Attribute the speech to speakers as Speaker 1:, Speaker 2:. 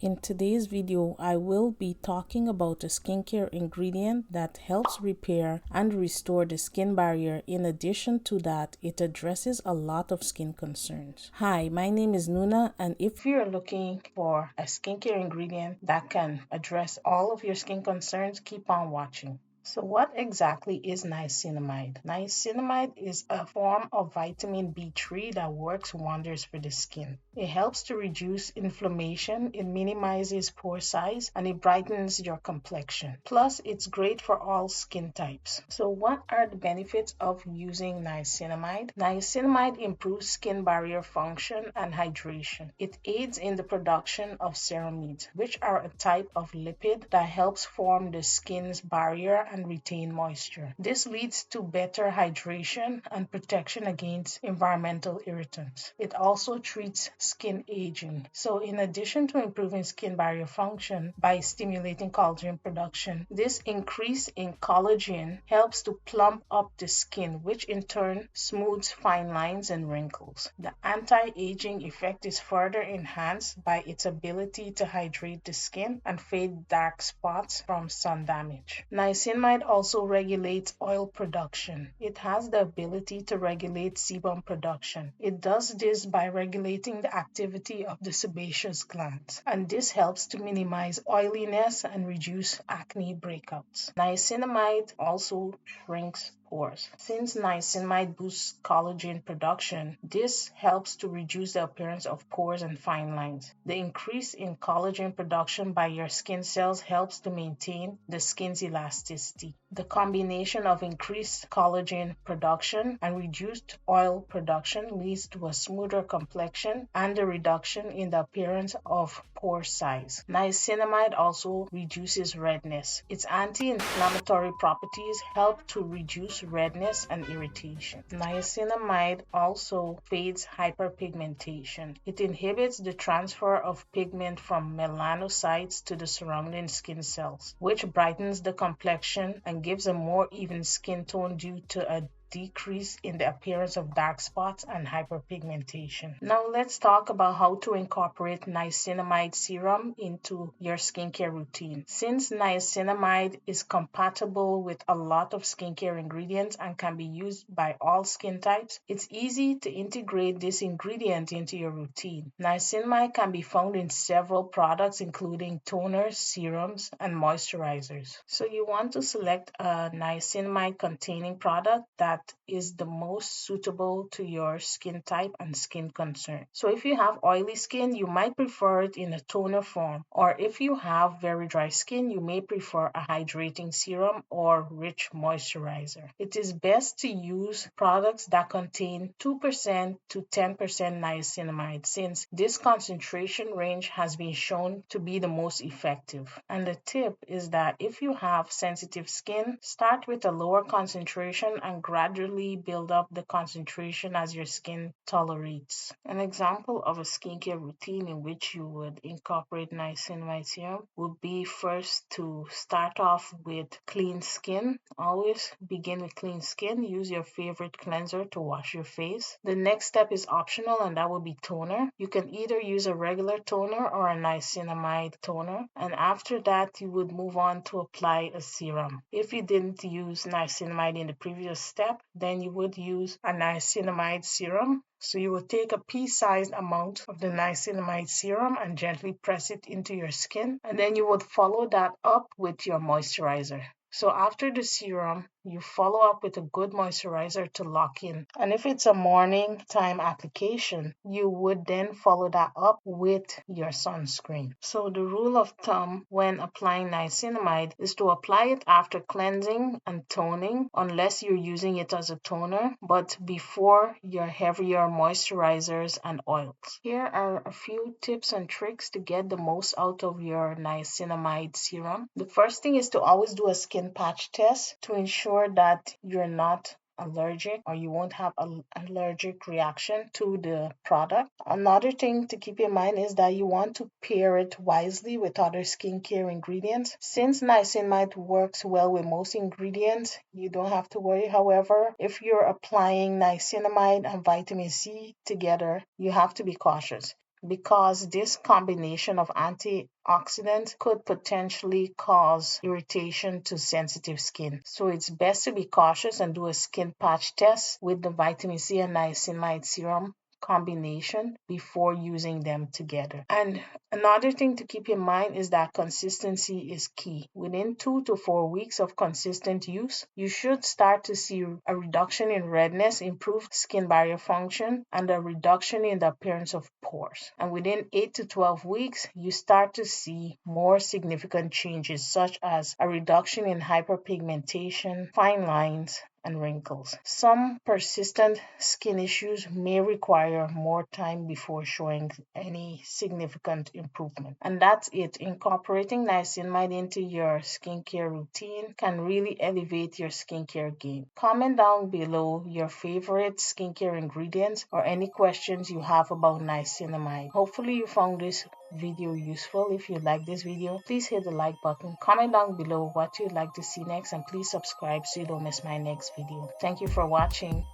Speaker 1: In today's video, I will be talking about a skincare ingredient that helps repair and restore the skin barrier. In addition to that, it addresses a lot of skin concerns. Hi, my name is Nuna, and if you're looking for a skincare ingredient that can address all of your skin concerns, keep on watching. So what exactly is niacinamide? Niacinamide is a form of vitamin B3 that works wonders for the skin. It helps to reduce inflammation, it minimizes pore size, and it brightens your complexion. Plus, it's great for all skin types. So what are the benefits of using niacinamide? Niacinamide improves skin barrier function and hydration. It aids in the production of ceramides, which are a type of lipid that helps form the skin's barrier and retain moisture. This leads to better hydration and protection against environmental irritants. It also treats skin aging. So in addition to improving skin barrier function by stimulating collagen production, this increase in collagen helps to plump up the skin, which in turn smooths fine lines and wrinkles. The anti-aging effect is further enhanced by its ability to hydrate the skin and fade dark spots from sun damage. Niacinamide also regulates oil production. It has the ability to regulate sebum production. It does this by regulating the activity of the sebaceous glands, and this helps to minimize oiliness and reduce acne breakouts. Niacinamide also shrinks pores. Since niacinamide boosts collagen production, this helps to reduce the appearance of pores and fine lines. The increase in collagen production by your skin cells helps to maintain the skin's elasticity. The combination of increased collagen production and reduced oil production leads to a smoother complexion and a reduction in the appearance of pore size. Niacinamide also reduces redness. Its anti-inflammatory properties help to reduce redness and irritation. Niacinamide also fades hyperpigmentation. It inhibits the transfer of pigment from melanocytes to the surrounding skin cells, which brightens the complexion and gives a more even skin tone due to a decrease in the appearance of dark spots and hyperpigmentation. Now let's talk about how to incorporate niacinamide serum into your skincare routine. Since niacinamide is compatible with a lot of skincare ingredients and can be used by all skin types, it's easy to integrate this ingredient into your routine. Niacinamide can be found in several products including toners, serums, and moisturizers. So you want to select a niacinamide containing product that is the most suitable to your skin type and skin concern. So if you have oily skin, you might prefer it in a toner form, or if you have very dry skin, you may prefer a hydrating serum or rich moisturizer. It is best to use products that contain 2% to 10% niacinamide, since this concentration range has been shown to be the most effective. And the tip is that if you have sensitive skin, start with a lower concentration and gradually build up the concentration as your skin tolerates. An example of a skincare routine in which you would incorporate niacinamide serum would be first to start off with clean skin. Always begin with clean skin. Use your favorite cleanser to wash your face. The next step is optional, and that will be toner. You can either use a regular toner or a niacinamide toner, and after that you would move on to apply a serum. If you didn't use niacinamide in the previous step, then you would use a niacinamide serum. So you will take a pea-sized amount of the niacinamide serum and gently press it into your skin, and then you would follow that up with your moisturizer. So after the serum, you follow up with a good moisturizer to lock in. And if it's a morning time application, you would then follow that up with your sunscreen. So the rule of thumb when applying niacinamide is to apply it after cleansing and toning, unless you're using it as a toner, but before your heavier moisturizers and oils. Here are a few tips and tricks to get the most out of your niacinamide serum. The first thing is to always do a skin patch test to ensure that you're not allergic or you won't have an allergic reaction to the product. Another thing to keep in mind is that you want to pair it wisely with other skincare ingredients. Since niacinamide works well with most ingredients, you don't have to worry. However, if you're applying niacinamide and vitamin C together, you have to be cautious. because this combination of antioxidants could potentially cause irritation to sensitive skin. So it's best to be cautious and do a skin patch test with the vitamin C and niacinamide serum combination before using them together. And another thing to keep in mind is that consistency is key. Within 2 to 4 weeks of consistent use, you should start to see a reduction in redness, improved skin barrier function, and a reduction in the appearance of pores. And within 8 to 12 weeks, you start to see more significant changes, such as a reduction in hyperpigmentation, fine lines, and wrinkles. Some persistent skin issues may require more time before showing any significant improvement. And that's it. Incorporating niacinamide into your skincare routine can really elevate your skincare game. Comment down below your favorite skincare ingredients or any questions you have about niacinamide. Hopefully you found this video useful. If you like this video, please hit the like button, comment down below what you'd like to see next, and please subscribe so you don't miss my next video. Thank you for watching.